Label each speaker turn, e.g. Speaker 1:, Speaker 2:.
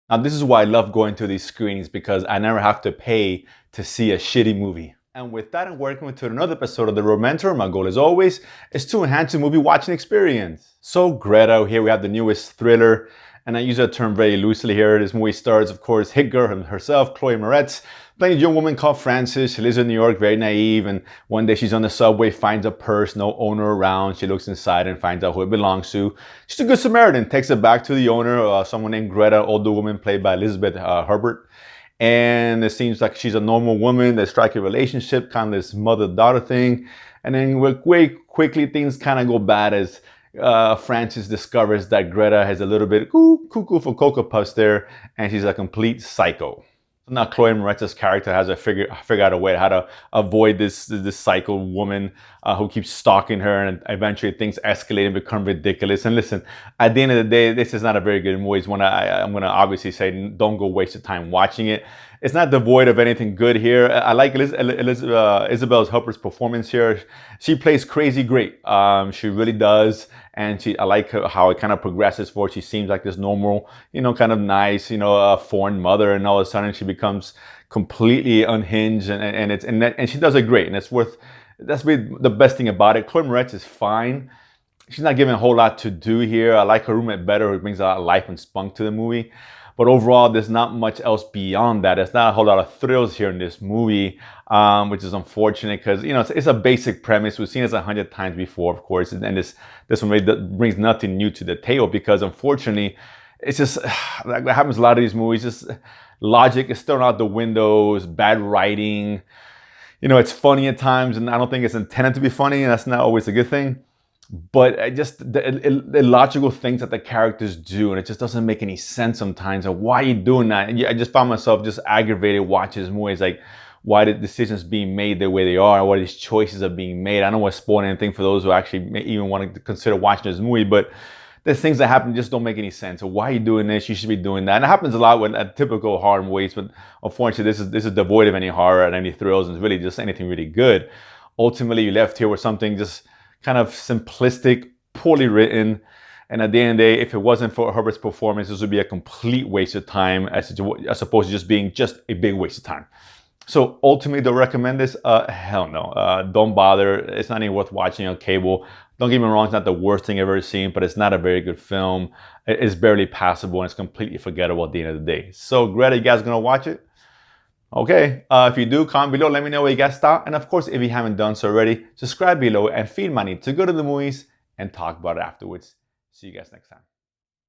Speaker 1: Now, this is why I love going to these screenings, because I never have to pay to see a shitty movie. And with that, I'm working with another episode of The Romancer. My goal, as always, is to enhance the movie watching experience. So, Greta, here we have the newest thriller, and I use that term very loosely here. This movie stars, of course, hit girl herself, Chloe Moretz, playing a young woman called Frances. She lives in New York, very naive, and one day she's on the subway, finds a purse, no owner around. She looks inside and finds out who it belongs to. She's a good Samaritan, takes it back to the owner, someone named Greta, older woman played by Elizabeth Herbert. And it seems like she's a normal woman. They strike a relationship, kind of this mother-daughter thing. And then way quickly things kind of go bad as Frances discovers that Greta has a little bit cuckoo for Cocoa Puffs there, and she's a complete psycho. So now Chloe Moretz's character has to figure out a way how to avoid this psycho woman who keeps stalking her, and eventually things escalate and become ridiculous. And listen, at the end of the day, this is not a very good movie. I'm gonna obviously say don't go waste your time watching it. It's not devoid of anything good here. I like Isabel Huppert's performance here. She plays crazy great. She really does. And I like how it kind of progresses for her. She seems like this normal, kind of nice, foreign mother, and all of a sudden she becomes completely unhinged, and she does it great. And that's really the best thing about it. Chloe Moretz is fine. She's not given a whole lot to do here. I like her roommate better, who brings a lot of life and spunk to the movie. But overall, there's not much else beyond that. There's not a whole lot of thrills here in this movie, which is unfortunate because, it's a basic premise. We've seen this 100 times before, of course. And this one really brings nothing new to the table because, unfortunately, it's just, like that happens a lot of these movies, just logic is thrown out the windows, bad writing. It's funny at times, and I don't think it's intended to be funny, and that's not always a good thing. But just the illogical things that the characters do, and it just doesn't make any sense sometimes. And why are you doing that? And I just found myself just aggravated watching this movie. It's like, why the decisions being made the way they are, why these choices are being made. I don't want to spoil anything for those who actually may even want to consider watching this movie, but there's things that happen just don't make any sense. So why are you doing this? You should be doing that. And it happens a lot with typical horror movies, but unfortunately, this is devoid of any horror and any thrills, and it's really just anything really good. Ultimately, you're left here with something just kind of simplistic, poorly written, and at the end of the day, if it wasn't for Herbert's performance, this would be a complete waste of time, as opposed to just being just a big waste of time. So ultimately, do I recommend this? Hell no. Don't bother. It's not even worth watching on cable. Don't get me wrong, it's not the worst thing I've ever seen, but it's not a very good film. It's barely passable, and it's completely forgettable at the end of the day. So Greta, you guys gonna watch it? Okay, if you do, comment below, let me know what you guys thought. And of course, if you haven't done so already, subscribe below and feed my need to go to the movies and talk about it afterwards. See you guys next time.